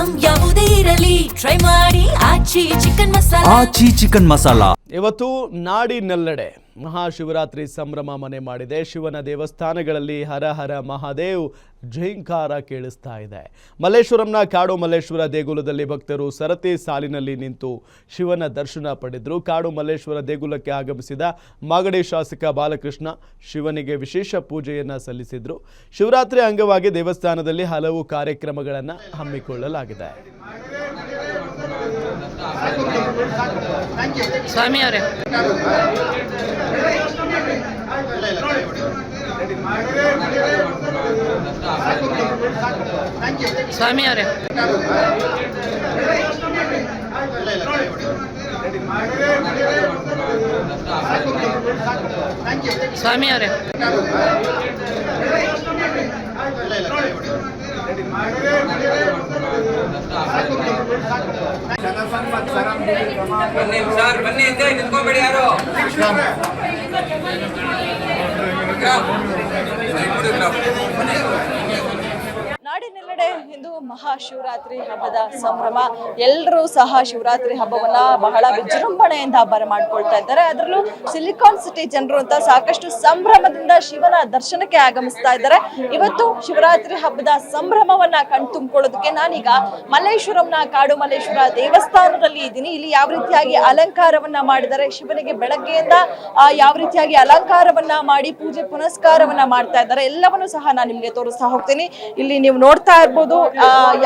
Item ಯಾವುದೇ ಇರಲಿ try ಮಾಡಿ ಆಚಿ ಚಿಕನ್ ಮಸಾಲಾ. ಇವತ್ತು ನಾಡಿನೆಲ್ಲೆಡೆ ಮಹಾಶಿವರಾತ್ರಿ ಸಂಭ್ರಮ ಮನೆ ಮಾಡಿದೆ. ಶಿವನ ದೇವಸ್ಥಾನಗಳಲ್ಲಿ ಹರ ಹರ ಮಹಾದೇವ್ ಝೇಂಕಾರ ಕೇಳಿಸ್ತಾ ಇದೆ. ಮಲ್ಲೇಶ್ವರಂನ ಕಾಡು ಮಲ್ಲೇಶ್ವರ ದೇಗುಲದಲ್ಲಿ ಭಕ್ತರು ಸರತಿ ಸಾಲಿನಲ್ಲಿ ನಿಂತು ಶಿವನ ದರ್ಶನ ಪಡೆದರು. ಕಾಡು ಮಲ್ಲೇಶ್ವರ ದೇಗುಲಕ್ಕೆ ಆಗಮಿಸಿದ ಮಾಗಡಿ ಶಾಸಕ ಬಾಲಕೃಷ್ಣ ಶಿವನಿಗೆ ವಿಶೇಷ ಪೂಜೆಯನ್ನು ಸಲ್ಲಿಸಿದರು. ಶಿವರಾತ್ರಿ ಅಂಗವಾಗಿ ದೇವಸ್ಥಾನದಲ್ಲಿ ಹಲವು ಕಾರ್ಯಕ್ರಮಗಳನ್ನು ಹಮ್ಮಿಕೊಳ್ಳಲಾಗಿದೆ. ಸ್ವಾಮಿ ಅವರೇ ಸ್ವಾಮಿ ಅವರೇ ಸ್ವಾಮಿ ಅವರೇ ಬನ್ನಿ ಸರ್, ಬನ್ನಿ ಅಂತ ನಿಂತ್ಕೊಂಡ್ಬೇಡಿ ಯಾರು. ನಾಡಿನೆಲ್ಲೆಡೆ ಇಂದು ಮಹಾಶಿವರಾತ್ರಿ ಹಬ್ಬದ ಸಂಭ್ರಮ. ಎಲ್ಲರೂ ಸಹ ಶಿವರಾತ್ರಿ ಹಬ್ಬವನ್ನ ಬಹಳ ವಿಜೃಂಭಣೆಯಿಂದ ಬರಮಾಡ್ಕೊಳ್ತಾ ಇದ್ದಾರೆ. ಅದರಲ್ಲೂ ಸಿಲಿಕಾನ್ ಸಿಟಿ ಜನರು ಅಂತ ಸಾಕಷ್ಟು ಸಂಭ್ರಮದಿಂದ ಶಿವನ ದರ್ಶನಕ್ಕೆ ಆಗಮಿಸ್ತಾ ಇದ್ದಾರೆ. ಇವತ್ತು ಶಿವರಾತ್ರಿ ಹಬ್ಬದ ಸಂಭ್ರಮವನ್ನ ಕಣ್ತುಂಬಿಕೊಳ್ಳೋದಕ್ಕೆ ನಾನೀಗ ಮಲ್ಲೇಶ್ವರಂನ ಕಾಡು ಮಲ್ಲೇಶ್ವರ ದೇವಸ್ಥಾನದಲ್ಲಿ ಇದ್ದೀನಿ. ಇಲ್ಲಿ ಯಾವ ರೀತಿಯಾಗಿ ಅಲಂಕಾರವನ್ನ ಮಾಡಿದ್ದಾರೆ, ಶಿವನಿಗೆ ಬೆಳಗ್ಗೆಯಿಂದ ಯಾವ ರೀತಿಯಾಗಿ ಅಲಂಕಾರವನ್ನ ಮಾಡಿ ಪೂಜೆ ಪುನಸ್ಕಾರವನ್ನ ಮಾಡ್ತಾ ಇದ್ದಾರೆ, ಎಲ್ಲವನ್ನು ಸಹ ನಾನು ನಿಮ್ಗೆ ತೋರಿಸ್ತಾ ಹೋಗ್ತೀನಿ. ಇಲ್ಲಿ ನೀವು ನೋಡ್ತಾ ಇರ್ಬೋದು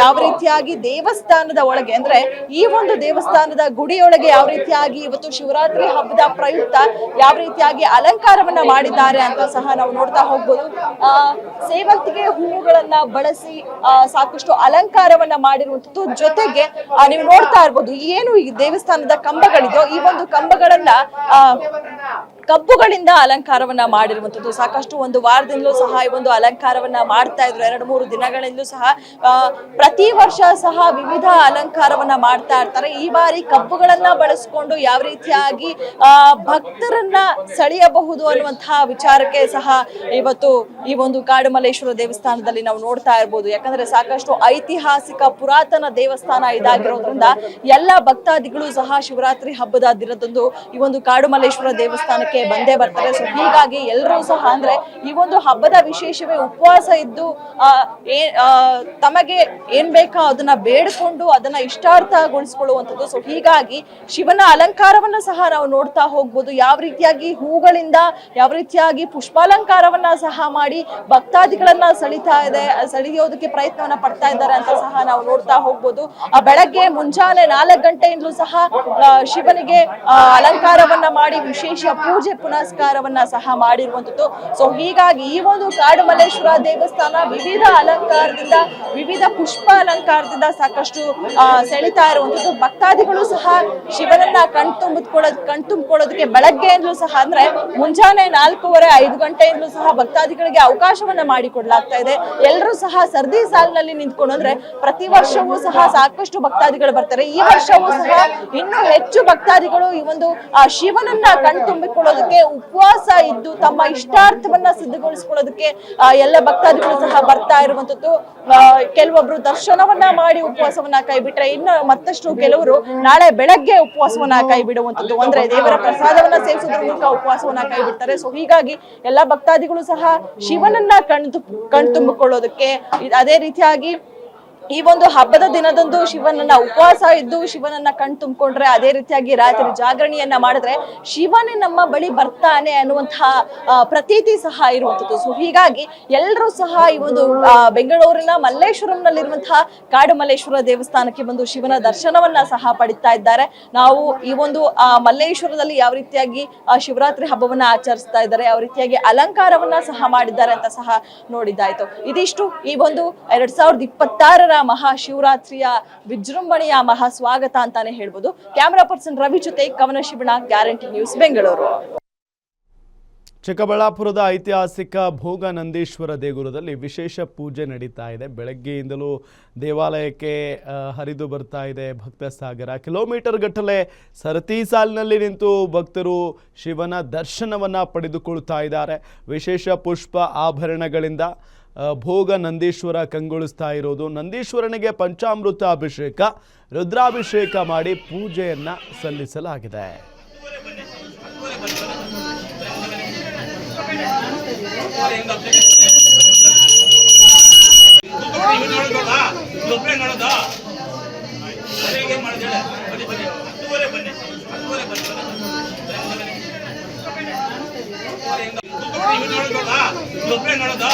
ಯಾವ ರೀತಿಯಾಗಿ ದೇವಸ್ಥಾನದ ಒಳಗೆ ಅಂದ್ರೆ ಈ ಒಂದು ದೇವಸ್ಥಾನದ ಗುಡಿಯೊಳಗೆ ಯಾವ ರೀತಿಯಾಗಿ ಇವತ್ತು ಶಿವರಾತ್ರಿ ಹಬ್ಬದ ಪ್ರಯುಕ್ತ ಯಾವ ರೀತಿಯಾಗಿ ಅಲಂಕಾರವನ್ನ ಮಾಡಿದ್ದಾರೆ ಅಂತ ಸಹ ನಾವು ನೋಡ್ತಾ ಹೋಗ್ಬೋದು. ಸೇವಂತಿಗೆ ಹೂವುಗಳನ್ನ ಬಳಸಿ ಸಾಕಷ್ಟು ಅಲಂಕಾರವನ್ನ ಮಾಡಿರುವಂತದ್ದು. ಜೊತೆಗೆ ನೀವು ನೋಡ್ತಾ ಇರ್ಬೋದು ಏನು ಈ ದೇವಸ್ಥಾನದ ಕಂಬಗಳಿದೋ ಈ ಒಂದು ಕಂಬಗಳನ್ನ ಕಬ್ಬುಗಳಿಂದ ಅಲಂಕಾರವನ್ನ ಮಾಡಿರುವಂತದ್ದು. ಸಾಕಷ್ಟು ಒಂದು ವಾರದಿಂದಲೂ ಸಹ ಈ ಒಂದು ಅಲಂಕಾರವನ್ನ ಮಾಡ್ತಾ ಇದ್ರು. 2-3 ದಿನಗಳಿಂದಲೂ ಸಹ ಪ್ರತಿ ವರ್ಷ ಸಹ ವಿವಿಧ ಅಲಂಕಾರವನ್ನ ಮಾಡ್ತಾ ಇರ್ತಾರೆ. ಈ ಬಾರಿ ಕಬ್ಬುಗಳನ್ನ ಬಳಸ್ಕೊಂಡು ಯಾವ ರೀತಿಯಾಗಿ ಭಕ್ತರನ್ನ ಸೆಳೆಯಬಹುದು ಅನ್ನುವಂತಹ ವಿಚಾರಕ್ಕೆ ಸಹ ಇವತ್ತು ಈ ಒಂದು ಕಾಡು ಮಲ್ಲೇಶ್ವರ ದೇವಸ್ಥಾನದಲ್ಲಿ ನಾವು ನೋಡ್ತಾ ಇರ್ಬೋದು. ಯಾಕಂದ್ರೆ ಸಾಕಷ್ಟು ಐತಿಹಾಸಿಕ ಪುರಾತನ ದೇವಸ್ಥಾನ ಇದಾಗಿರೋದ್ರಿಂದ ಎಲ್ಲ ಭಕ್ತಾದಿಗಳು ಸಹ ಶಿವರಾತ್ರಿ ಹಬ್ಬದ ದಿನದಂದು ಈ ಒಂದು ಕಾಡು ಮಲ್ಲೇಶ್ವರ ದೇವಸ್ಥಾನಕ್ಕೆ ಬಂದೇ ಬರ್ತಾರೆ. ಸೊ ಹೀಗಾಗಿ ಎಲ್ಲರೂ ಸಹ ಅಂದ್ರೆ ಈ ಒಂದು ಹಬ್ಬದ ವಿಶೇಷವೇ ಉಪವಾಸ ಇದ್ದು ತಮಗೆ ಏನ್ ಬೇಕೋ ಅದನ್ನ ಬೇಡಿಕೊಂಡು ಅದನ್ನ ಇಷ್ಟಾರ್ಥಗೊಳಿಸಿಕೊಳ್ಳುವಂಥದ್ದು. ಸೊ ಹೀಗಾಗಿ ಶಿವನ ಅಲಂಕಾರವನ್ನ ಸಹ ನಾವು ನೋಡ್ತಾ ಹೋಗ್ಬೋದು. ಯಾವ ರೀತಿಯಾಗಿ ಹೂಗಳಿಂದ ಯಾವ ರೀತಿಯಾಗಿ ಪುಷ್ಪಾಲಂಕಾರವನ್ನ ಸಹ ಮಾಡಿ ಭಕ್ತಾದಿಗಳನ್ನ ಸೆಳೆಯೋದಕ್ಕೆ ಪ್ರಯತ್ನವನ್ನ ಪಡ್ತಾ ಇದ್ದಾರೆ ಅಂತ ಸಹ ನಾವು ನೋಡ್ತಾ ಹೋಗ್ಬೋದು. ಬೆಳಗ್ಗೆ ಮುಂಜಾನೆ 4 ಗಂಟೆಯಿಂದಲೂ ಸಹ ಶಿವನಿಗೆ ಅಲಂಕಾರವನ್ನ ಮಾಡಿ ವಿಶೇಷ ಪೂಜೆ ಪುನಸ್ಕಾರವನ್ನ ಸಹ ಮಾಡಿರುವಂತದ್ದು. ಸೊ ಹೀಗಾಗಿ ಈ ಒಂದು ಕಾಡು ಮಲ್ಲೇಶ್ವರ ದೇವಸ್ಥಾನ ವಿವಿಧ ಅಲಂಕಾರದಿಂದ ವಿವಿಧ ಪುಷ್ಪ ಅಲಂಕಾರದಿಂದ ಸಾಕಷ್ಟು ಸೆಳಿತಾ ಇರುವಂತದ್ದು. ಭಕ್ತಾದಿಗಳು ಸಹ ಶಿವನನ್ನ ಕಣ್ತುಂಬಿಕೊಳ್ಳೋದಕ್ಕೆ ಬೆಳಗ್ಗೆಯಿಂದಲೂ ಸಹ ಅಂದ್ರೆ ಮುಂಜಾನೆ 4:30-5 ಗಂಟೆಯಿಂದಲೂ ಸಹ ಭಕ್ತಾದಿಗಳಿಗೆ ಅವಕಾಶವನ್ನ ಮಾಡಿಕೊಡ್ಲಾಗ್ತಾ ಇದೆ. ಎಲ್ಲರೂ ಸಹ ಸರದಿ ಸಾಲಿನಲ್ಲಿ ನಿಂತ್ಕೊಂಡು ಅಂದ್ರೆ ಪ್ರತಿ ವರ್ಷವೂ ಸಹ ಸಾಕಷ್ಟು ಭಕ್ತಾದಿಗಳು ಬರ್ತಾರೆ. ಈ ವರ್ಷವೂ ಸಹ ಇನ್ನೂ ಹೆಚ್ಚು ಭಕ್ತಾದಿಗಳು ಈ ಒಂದು ಶಿವನನ್ನ ಕಣ್ತುಂಬಿಕೊಳ್ಳೋದಕ್ಕೆ ಉಪವಾಸ ಇದ್ದು ತಮ್ಮ ಇಷ್ಟಾರ್ಥವನ್ನ ಸಿದ್ಧಗೊಳಿಸಿಕೊಳ್ಳೋದಕ್ಕೆ ಎಲ್ಲ ಭಕ್ತಾದಿಗಳು ಸಹ ಬರ್ತಾ ಇರುವಂತದ್ದು. ಕೆಲವೊಬ್ರು ದರ್ಶನವನ್ನ ಮಾಡಿ ಉಪವಾಸವನ್ನ ಕೈ ಬಿಟ್ರೆ ಇನ್ನು ಮತ್ತಷ್ಟು ಕೆಲವರು ನಾಳೆ ಬೆಳಗ್ಗೆ ಉಪವಾಸವನ್ನ ಕೈ ಬಿಡುವಂತದ್ದು. ಅಂದ್ರೆ ದೇವರ ಪ್ರಸಾದವನ್ನ ಸೇವಿಸೋದ್ರ ಮೂಲಕ ಉಪವಾಸವನ್ನ ಕೈ ಬಿಡ್ತಾರೆ. ಸೊ ಹೀಗಾಗಿ ಎಲ್ಲಾ ಭಕ್ತಾದಿಗಳು ಸಹ ಶಿವನನ್ನ ಕಣ್ತುಂಬಿಕೊಳ್ಳೋದಕ್ಕೆ ಅದೇ ರೀತಿಯಾಗಿ ಈ ಒಂದು ಹಬ್ಬದ ದಿನದಂದು ಶಿವನನ್ನ ಉಪವಾಸ ಇದ್ದು ಶಿವನನ್ನ ಕಣ್ತುಂಬಿಕೊಂಡ್ರೆ ಅದೇ ರೀತಿಯಾಗಿ ರಾತ್ರಿ ಜಾಗರಣೆಯನ್ನ ಮಾಡಿದ್ರೆ ಶಿವನೇ ನಮ್ಮ ಬಳಿ ಬರ್ತಾನೆ ಅನ್ನುವಂತಹ ಪ್ರತೀತಿ ಸಹ ಇರುವಂತದ್ದು. ಸೊ ಹೀಗಾಗಿ ಎಲ್ಲರೂ ಸಹ ಈ ಒಂದು ಬೆಂಗಳೂರಿನ ಮಲ್ಲೇಶ್ವರಂನಲ್ಲಿರುವಂತಹ ಕಾಡು ಮಲ್ಲೇಶ್ವರ ದೇವಸ್ಥಾನಕ್ಕೆ ಬಂದು ಶಿವನ ದರ್ಶನವನ್ನ ಸಹ ಪಡಿತಾ ಇದ್ದಾರೆ. ನಾವು ಈ ಒಂದು ಮಲ್ಲೇಶ್ವರದಲ್ಲಿ ಯಾವ ರೀತಿಯಾಗಿ ಶಿವರಾತ್ರಿ ಹಬ್ಬವನ್ನ ಆಚರಿಸ್ತಾ ಇದ್ದಾರೆ, ಯಾವ ರೀತಿಯಾಗಿ ಅಲಂಕಾರವನ್ನ ಸಹ ಮಾಡಿದ್ದಾರೆ ಅಂತ ಸಹ ನೋಡಿದ್ದಾಯ್ತು. ಇದಿಷ್ಟು ಈ ಒಂದು 2026ರ ಮಹಾಶಿವರಾತ್ರಿಯ ವಿಜೃಂಭಣೆಯ ಮಹಾ ಸ್ವಾಗತ ಅಂತಾನೆ ಹೇಳ್ಬೋದು. ಕ್ಯಾಮರಾ ಪರ್ಸನ್ ರವಿ ಜೊತೆ ಕವನ ಶಿವಣ, ಗ್ಯಾರಂಟಿ ನ್ಯೂಸ್, ಬೆಂಗಳೂರು. ಚಿಕ್ಕಬಳ್ಳಾಪುರದ ಐತಿಹಾಸಿಕ ಭೋಗನಂದೀಶ್ವರ ದೇಗುಲದಲ್ಲಿ ವಿಶೇಷ ಪೂಜೆ ನಡೀತಾ ಇದೆ. ಬೆಳಗ್ಗೆಯಿಂದಲೂ ದೇವಾಲಯಕ್ಕೆ ಹರಿದು ಬರ್ತಾ ಇದೆ ಭಕ್ತ ಸಾಗರ. ಕಿಲೋಮೀಟರ್ ಗಟ್ಟಲೆ ಸರತಿ ಸಾಲಿನಲ್ಲಿ ನಿಂತು ಭಕ್ತರು ಶಿವನ ದರ್ಶನವನ್ನು ಪಡೆದುಕೊಳ್ತಾ ಇದ್ದಾರೆ. ವಿಶೇಷ ಪುಷ್ಪ ಆಭರಣಗಳಿಂದ ಭೋಗ ನಂದೀಶ್ವರ ಕಂಗೊಳಿಸ್ತಾ ಇರೋದು. ನಂದೀಶ್ವರನಿಗೆ ಪಂಚಾಮೃತ ಅಭಿಷೇಕ, ರುದ್ರಾಭಿಷೇಕ ಮಾಡಿ ಪೂಜೆಯನ್ನ ಸಲ್ಲಿಸಲಾಗಿದೆ. ನೋಡೋದಾ